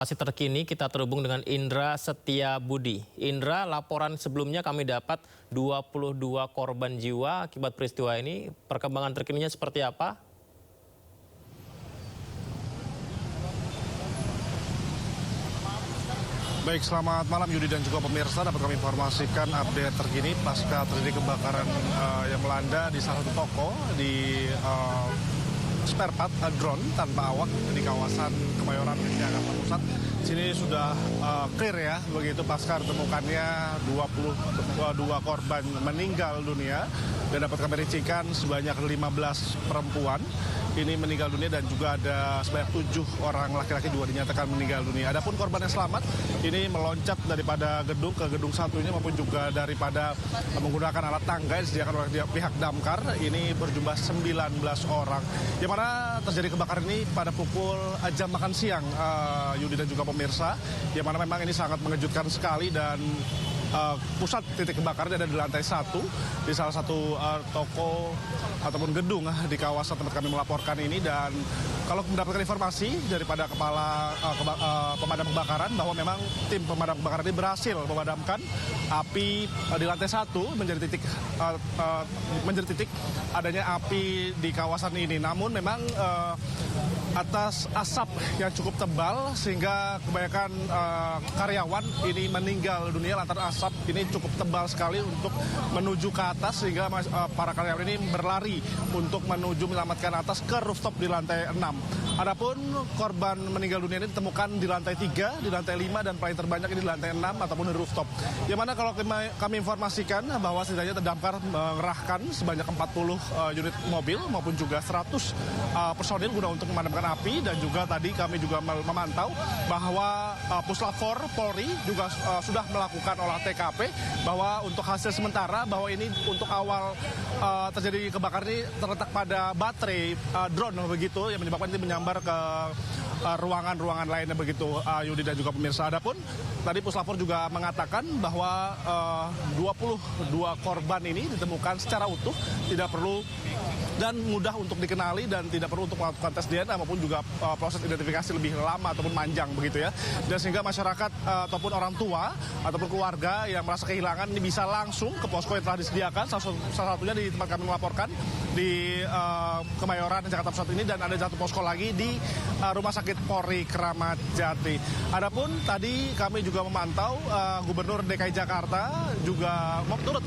Masih terkini kita terhubung dengan Indra Setiabudi. Indra, laporan sebelumnya kami dapat 22 korban jiwa akibat peristiwa ini. Perkembangan terkininya seperti apa? Baik, selamat malam Yudi dan juga pemirsa. Dapat kami informasikan update terkini pasca terjadi kebakaran yang melanda di salah satu toko di spare part drone tanpa awak di kawasan Kemayoran, Jakarta Pusat. Sini sudah clear ya, begitu pasca ditemukannya 22 korban meninggal dunia dan dapat kami rincikan sebanyak 15 perempuan ini meninggal dunia dan juga ada sebanyak 7 orang laki-laki juga dinyatakan meninggal dunia. Adapun korban yang selamat ini meloncat daripada gedung ke gedung satunya maupun juga daripada menggunakan alat tangga yang disediakan oleh pihak damkar. Ini berjumlah 19 orang. Yang mana terjadi kebakaran ini pada pukul jam makan siang, Yudi dan juga pemirsa. Yang mana memang ini sangat mengejutkan sekali dan pusat titik kebakaran ada di lantai 1 di salah satu toko ataupun gedung di kawasan tempat kami melaporkan ini. Dan kalau mendapatkan informasi daripada kepala pemadam kebakaran bahwa memang tim pemadam kebakaran ini berhasil memadamkan api di lantai 1 menjadi titik adanya api di kawasan ini. Namun memang atas asap yang cukup tebal sehingga kebanyakan karyawan ini meninggal dunia lantaran asap ini cukup tebal sekali untuk menuju ke atas sehingga para karyawan ini berlari untuk menuju menyelamatkan atas ke rooftop di lantai 6. Adapun korban meninggal dunia ini ditemukan di lantai 3, di lantai 5 dan paling terbanyak ini di lantai 6 ataupun di rooftop. Yang mana kalau kami informasikan bahwa setidaknya terdamkar mengerahkan sebanyak 40 unit mobil maupun juga 100 personil guna untuk memadamkan api. Dan juga tadi kami juga memantau bahwa Puslap 4 Polri juga sudah melakukan olah TKP bahwa untuk hasil sementara bahwa ini untuk awal terjadi kebakaran ini terletak pada baterai drone begitu yang menyebabkan ini menyambar ke ruangan-ruangan lainnya begitu, Yudi dan juga pemirsa. Adapun tadi Puslap 4 juga mengatakan bahwa 22 korban ini ditemukan secara utuh, tidak perlu dan mudah untuk dikenali dan tidak perlu untuk melakukan tes DNA maupun juga proses identifikasi lebih lama ataupun panjang begitu ya. Dan sehingga masyarakat ataupun orang tua ataupun keluarga yang merasa kehilangan ini bisa langsung ke posko yang telah disediakan. Salah satunya di tempat kami melaporkan di Kemayoran, Jakarta Pusat ini, dan ada satu posko lagi di Rumah Sakit Polri Kramat Jati. Adapun tadi kami juga memantau Gubernur DKI Jakarta juga turut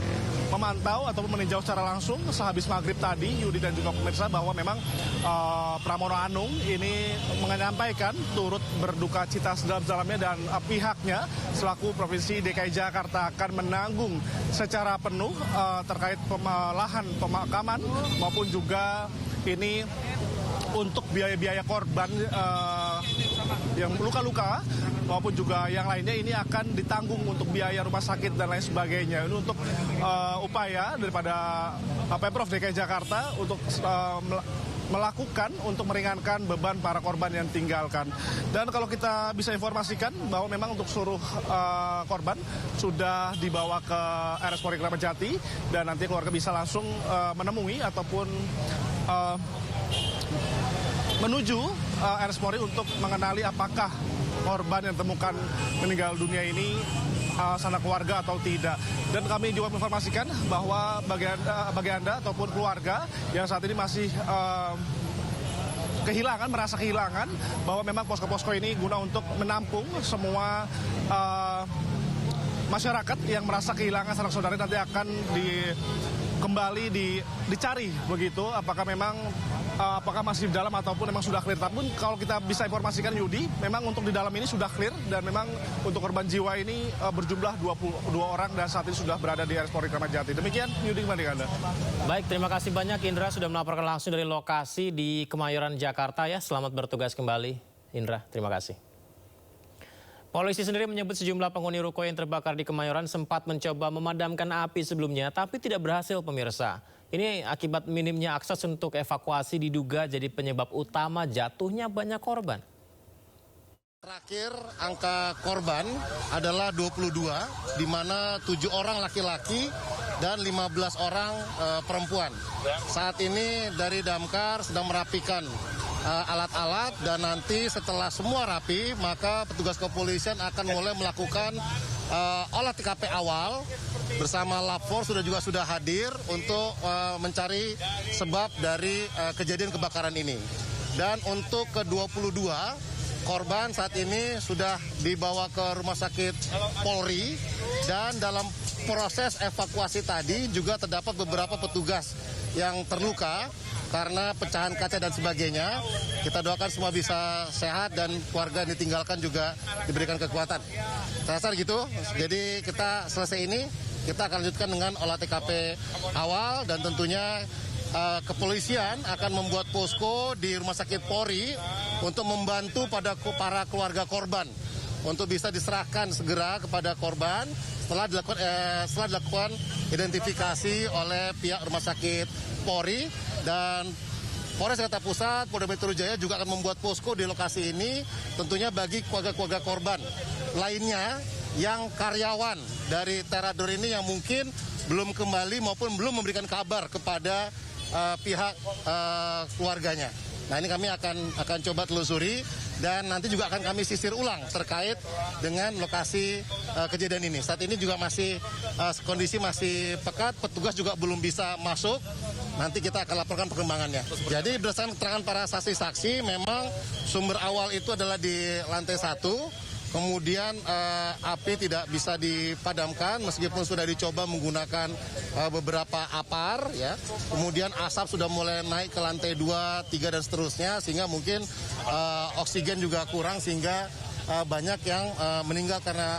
memantau ataupun meninjau secara langsung sehabis maghrib tadi, Yudi dan juga pemirsa, bahwa memang Pramono Anung ini menyampaikan turut berduka cita sedalam-dalamnya dan pihaknya selaku Provinsi DKI Jakarta akan menanggung secara penuh terkait lahan pemakaman maupun juga ini untuk biaya-biaya korban yang luka-luka maupun juga yang lainnya ini akan ditanggung untuk biaya rumah sakit dan lain sebagainya. Ini untuk upaya daripada Pemprov DKI Jakarta untuk melakukan untuk meringankan beban para korban yang tinggalkan. Dan kalau kita bisa informasikan bahwa memang untuk seluruh korban sudah dibawa ke RS Polri Kramat Jati dan nanti keluarga bisa langsung menemui ataupun menuju RS Polri untuk mengenali apakah korban yang ditemukan meninggal dunia ini sanak keluarga atau tidak. Dan kami juga menginformasikan bahwa bagi Anda ataupun keluarga yang saat ini masih merasa kehilangan, bahwa memang posko-posko ini guna untuk menampung semua masyarakat yang merasa kehilangan sanak saudara nanti akan kembali dicari begitu, apakah masih di dalam ataupun memang sudah clear. Tapi kalau kita bisa informasikan, Yudi, memang untuk di dalam ini sudah clear dan memang untuk korban jiwa ini berjumlah 22 orang dan saat ini sudah berada di RS Polri Kramat Jati. Demikian, Yudi, kembali ke Anda. Baik, terima kasih banyak Indra sudah melaporkan langsung dari lokasi di Kemayoran, Jakarta ya. Selamat bertugas kembali, Indra. Terima kasih. Polisi sendiri menyebut sejumlah penghuni ruko yang terbakar di Kemayoran sempat mencoba memadamkan api sebelumnya, tapi tidak berhasil, pemirsa. Ini akibat minimnya akses untuk evakuasi diduga jadi penyebab utama jatuhnya banyak korban. Terakhir angka korban adalah 22, di mana 7 orang laki-laki dan 15 orang perempuan. Saat ini dari Damkar sedang merapikan alat-alat, dan nanti setelah semua rapi, maka petugas kepolisian akan mulai melakukan olah TKP awal bersama Lapor sudah hadir untuk mencari sebab dari kejadian kebakaran ini. Dan untuk ke-22 korban saat ini sudah dibawa ke rumah sakit Polri, dan dalam proses evakuasi tadi juga terdapat beberapa petugas yang terluka karena pecahan kaca dan sebagainya. Kita doakan semua bisa sehat dan keluarga yang ditinggalkan juga diberikan kekuatan. Saya rasa gitu. Jadi kita selesai ini, kita akan lanjutkan dengan olah TKP awal, dan tentunya kepolisian akan membuat posko di Rumah Sakit Polri untuk membantu pada para keluarga korban untuk bisa diserahkan segera kepada korban setelah dilakukan identifikasi oleh pihak Rumah Sakit Polri. Dan Polres Jakarta Pusat, Polda Metro Jaya juga akan membuat posko di lokasi ini tentunya bagi keluarga-keluarga korban lainnya yang karyawan dari Terador ini yang mungkin belum kembali maupun belum memberikan kabar kepada pihak keluarganya. Nah, ini kami akan coba telusuri, dan nanti juga akan kami sisir ulang terkait dengan lokasi kejadian ini. Saat ini juga masih kondisi masih pekat, petugas juga belum bisa masuk. Nanti kita akan laporkan perkembangannya. Jadi berdasarkan keterangan para saksi-saksi, memang sumber awal itu adalah di lantai 1. Kemudian api tidak bisa dipadamkan meskipun sudah dicoba menggunakan beberapa apar, ya. Kemudian asap sudah mulai naik ke lantai 2, 3 dan seterusnya, sehingga mungkin oksigen juga kurang, sehingga banyak yang meninggal karena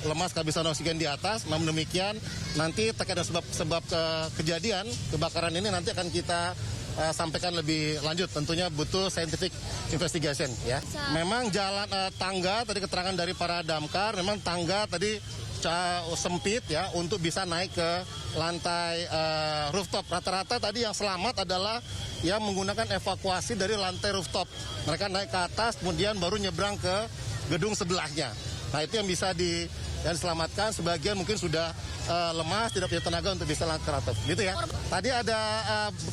lemas kehabisan oksigen di atas. Namun demikian, nanti terkait dengan sebab kejadian kebakaran ini nanti akan kita sampaikan lebih lanjut, tentunya butuh scientific investigation, ya. Memang jalan tangga, tadi keterangan dari para damkar, memang tangga tadi sempit, ya, untuk bisa naik ke lantai rooftop. Rata-rata tadi yang selamat adalah yang menggunakan evakuasi dari lantai rooftop. Mereka naik ke atas, kemudian baru nyebrang ke gedung sebelahnya. Nah, itu yang bisa diselamatkan. Sebagian mungkin sudah lemas, tidak punya tenaga untuk bisa langkah ke rooftop. Gitu, ya. Tadi ada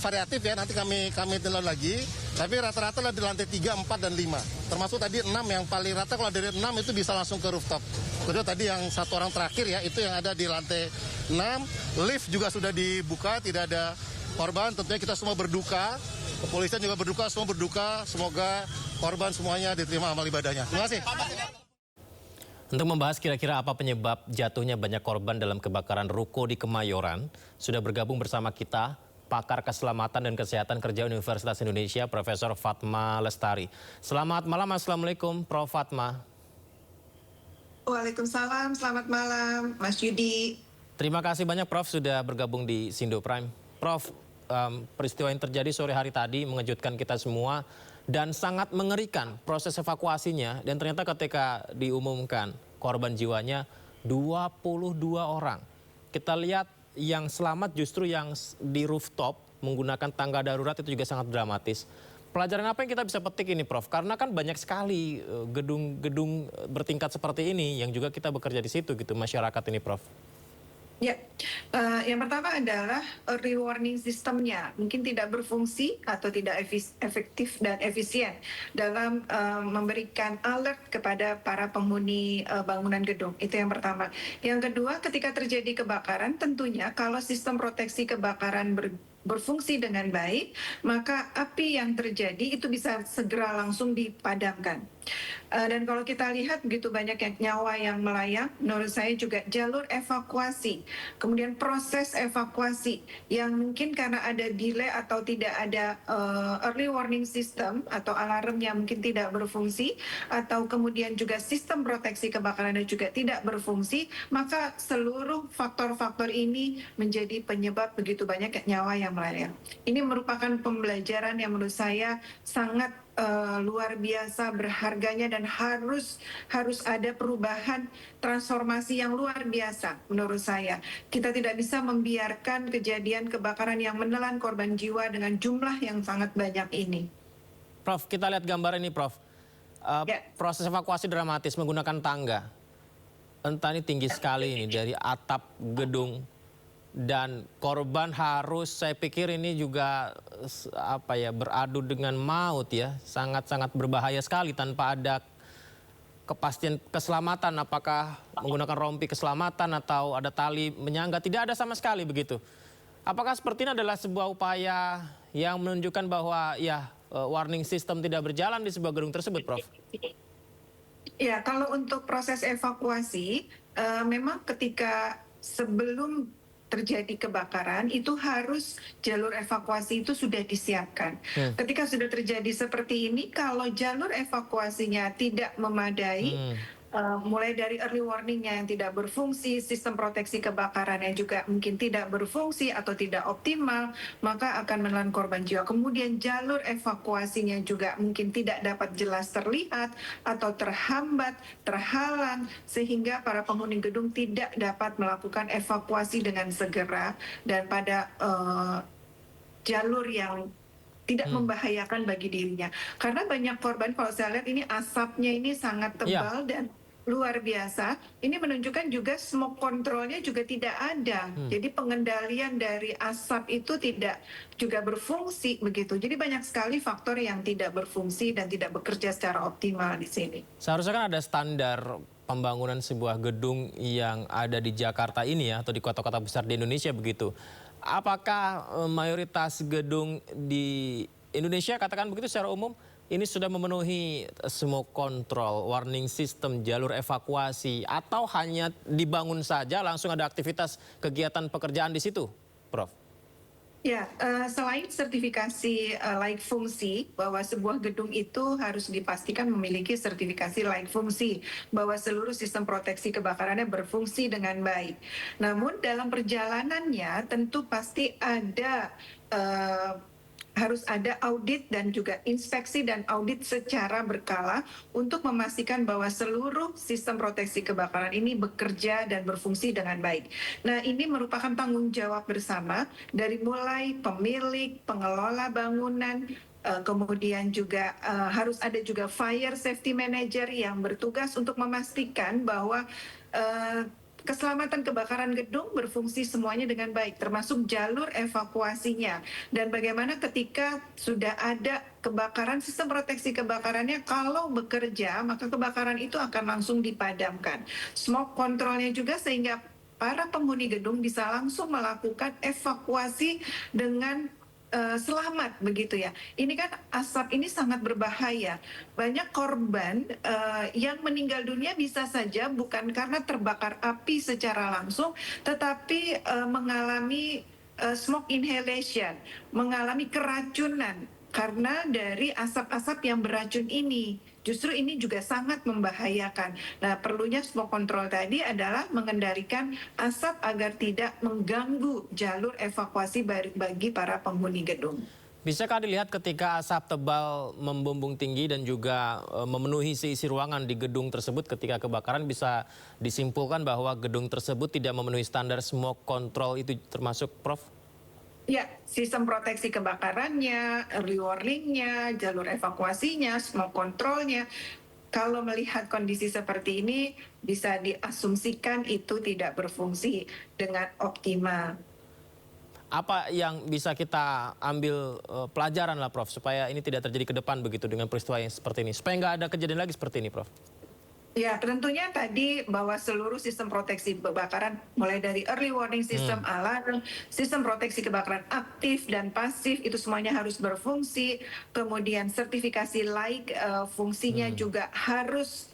variatif, ya, nanti kami tinjau lagi. Tapi rata-rata di lantai 3, 4, dan 5. Termasuk tadi 6 yang paling rata, kalau dari 6 itu bisa langsung ke rooftop. Kedua tadi yang satu orang terakhir, ya, itu yang ada di lantai 6. Lift juga sudah dibuka, tidak ada korban. Tentunya kita semua berduka. Kepolisian juga berduka, semua berduka. Semoga korban semuanya diterima amal ibadahnya. Terima kasih. Untuk membahas kira-kira apa penyebab jatuhnya banyak korban dalam kebakaran ruko di Kemayoran, sudah bergabung bersama kita pakar keselamatan dan kesehatan kerja Universitas Indonesia, Profesor Fatma Lestari. Selamat malam, Assalamualaikum, Prof. Fatma. Waalaikumsalam, selamat malam, Mas Yudi. Terima kasih banyak, Prof, sudah bergabung di Sindo Prime. Prof, peristiwa yang terjadi sore hari tadi mengejutkan kita semua dan sangat mengerikan proses evakuasinya, dan ternyata ketika diumumkan korban jiwanya 22 orang. Kita lihat yang selamat justru yang di rooftop menggunakan tangga darurat, itu juga sangat dramatis. Pelajaran apa yang kita bisa petik ini, Prof? Karena kan banyak sekali gedung-gedung bertingkat seperti ini yang juga kita bekerja di situ gitu, masyarakat ini, Prof. Ya, yang pertama adalah early warning sistemnya mungkin tidak berfungsi atau tidak efektif dan efisien dalam memberikan alert kepada para penghuni bangunan gedung. Itu yang pertama. Yang kedua, ketika terjadi kebakaran, tentunya kalau sistem proteksi kebakaran berfungsi dengan baik, maka api yang terjadi itu bisa segera langsung dipadamkan. Dan kalau kita lihat begitu banyak nyawa yang melayang, menurut saya juga jalur evakuasi, kemudian proses evakuasi yang mungkin karena ada delay atau tidak ada early warning system atau alarm yang mungkin tidak berfungsi, atau kemudian juga sistem proteksi kebakarannya juga tidak berfungsi, maka seluruh faktor-faktor ini menjadi penyebab begitu banyak nyawa yang melayang. Ini merupakan pembelajaran yang menurut saya sangat luar biasa berharganya, dan harus ada perubahan transformasi yang luar biasa menurut saya. Kita tidak bisa membiarkan kejadian kebakaran yang menelan korban jiwa dengan jumlah yang sangat banyak ini. Prof, kita lihat gambar ini, Prof. Proses evakuasi dramatis menggunakan tangga. Entah ini tinggi sekali ini dari atap gedung dan korban harus, saya pikir ini juga beradu dengan maut ya, sangat-sangat berbahaya sekali tanpa ada kepastian keselamatan, apakah menggunakan rompi keselamatan atau ada tali menyangga, tidak ada sama sekali begitu. Apakah seperti ini adalah sebuah upaya yang menunjukkan bahwa ya warning system tidak berjalan di sebuah gedung tersebut, Prof? Ya, kalau untuk proses evakuasi, memang ketika sebelum terjadi kebakaran itu harus jalur evakuasi itu sudah disiapkan. Ketika sudah terjadi seperti ini, kalau jalur evakuasinya tidak memadai, mulai dari early warning-nya yang tidak berfungsi, sistem proteksi kebakaran yang juga mungkin tidak berfungsi atau tidak optimal, maka akan menelan korban jiwa. Kemudian jalur evakuasinya juga mungkin tidak dapat jelas terlihat atau terhambat, terhalang, sehingga para penghuni gedung tidak dapat melakukan evakuasi dengan segera dan pada jalur yang tidak membahayakan bagi dirinya. Karena banyak korban, kalau saya lihat ini asapnya ini sangat tebal dan luar biasa. Ini menunjukkan juga smoke controlnya juga tidak ada. Jadi pengendalian dari asap itu tidak juga berfungsi begitu. Jadi banyak sekali faktor yang tidak berfungsi dan tidak bekerja secara optimal di sini. Seharusnya kan ada standar pembangunan sebuah gedung yang ada di Jakarta ini ya, atau di kota-kota besar di Indonesia begitu. Apakah mayoritas gedung di Indonesia, katakan begitu secara umum, ini sudah memenuhi smoke control, warning system, jalur evakuasi, atau hanya dibangun saja langsung ada aktivitas kegiatan pekerjaan di situ, Prof? Ya, selain sertifikasi layak fungsi, bahwa sebuah gedung itu harus dipastikan memiliki sertifikasi layak fungsi, bahwa seluruh sistem proteksi kebakarannya berfungsi dengan baik. Namun dalam perjalanannya tentu pasti ada harus ada audit dan juga inspeksi dan audit secara berkala untuk memastikan bahwa seluruh sistem proteksi kebakaran ini bekerja dan berfungsi dengan baik. Nah, ini merupakan tanggung jawab bersama dari mulai pemilik, pengelola bangunan, kemudian juga harus ada juga fire safety manager yang bertugas untuk memastikan bahwa keselamatan kebakaran gedung berfungsi semuanya dengan baik, termasuk jalur evakuasinya. Dan bagaimana ketika sudah ada kebakaran, sistem proteksi kebakarannya kalau bekerja, maka kebakaran itu akan langsung dipadamkan. Smoke controlnya juga sehingga para penghuni gedung bisa langsung melakukan evakuasi dengan selamat begitu ya. Ini kan asap ini sangat berbahaya. Banyak korban yang meninggal dunia bisa saja bukan karena terbakar api secara langsung, tetapi mengalami smoke inhalation, mengalami keracunan karena dari asap-asap yang beracun ini. Justru ini juga sangat membahayakan. Nah, perlunya smoke control tadi adalah mengendalikan asap agar tidak mengganggu jalur evakuasi bagi para penghuni gedung. Bisakah dilihat ketika asap tebal membumbung tinggi dan juga memenuhi seisi ruangan di gedung tersebut ketika kebakaran, bisa disimpulkan bahwa gedung tersebut tidak memenuhi standar smoke control itu termasuk, Prof? Ya, sistem proteksi kebakarannya, early warning-nya, jalur evakuasinya, smoke control-nya. Kalau melihat kondisi seperti ini, bisa diasumsikan itu tidak berfungsi dengan optimal. Apa yang bisa kita ambil pelajaran lah, Prof, supaya ini tidak terjadi ke depan begitu dengan peristiwa yang seperti ini, supaya nggak ada kejadian lagi seperti ini, Prof? Ya, tentunya tadi bahwa seluruh sistem proteksi kebakaran, mulai dari early warning system, alarm, sistem proteksi kebakaran aktif dan pasif, itu semuanya harus berfungsi. Kemudian sertifikasi layak fungsinya juga harus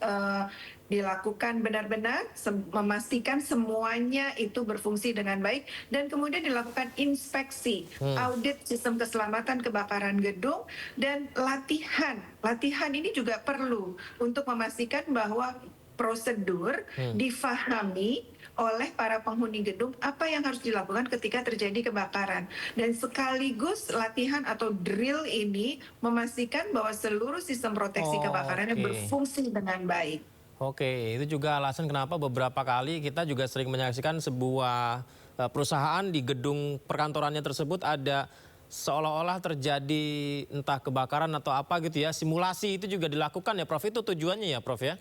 dilakukan benar-benar, memastikan semuanya itu berfungsi dengan baik, dan kemudian dilakukan inspeksi, audit sistem keselamatan kebakaran gedung, dan latihan. Latihan ini juga perlu untuk memastikan bahwa prosedur difahami oleh para penghuni gedung apa yang harus dilakukan ketika terjadi kebakaran. Dan sekaligus latihan atau drill ini memastikan bahwa seluruh sistem proteksi kebakarannya berfungsi dengan baik. Oke, itu juga alasan kenapa beberapa kali kita juga sering menyaksikan sebuah perusahaan di gedung perkantorannya tersebut ada seolah-olah terjadi entah kebakaran atau apa gitu ya. Simulasi itu juga dilakukan ya, Prof, itu tujuannya ya, Prof ya?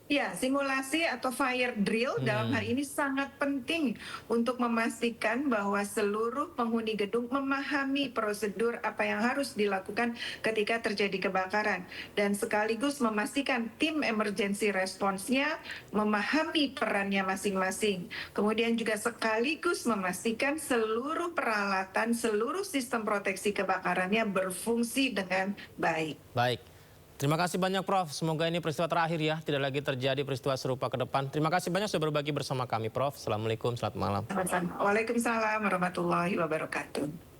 Ya, simulasi atau fire drill dalam hal ini sangat penting untuk memastikan bahwa seluruh penghuni gedung memahami prosedur apa yang harus dilakukan ketika terjadi kebakaran. Dan sekaligus memastikan tim emergency response-nya memahami perannya masing-masing. Kemudian juga sekaligus memastikan seluruh peralatan, seluruh sistem proteksi kebakarannya berfungsi dengan baik. Baik. Terima kasih banyak Prof. Semoga ini peristiwa terakhir ya. Tidak lagi terjadi peristiwa serupa ke depan. Terima kasih banyak sudah berbagi bersama kami Prof. Assalamualaikum, selamat malam. Waalaikumsalam warahmatullahi wabarakatuh.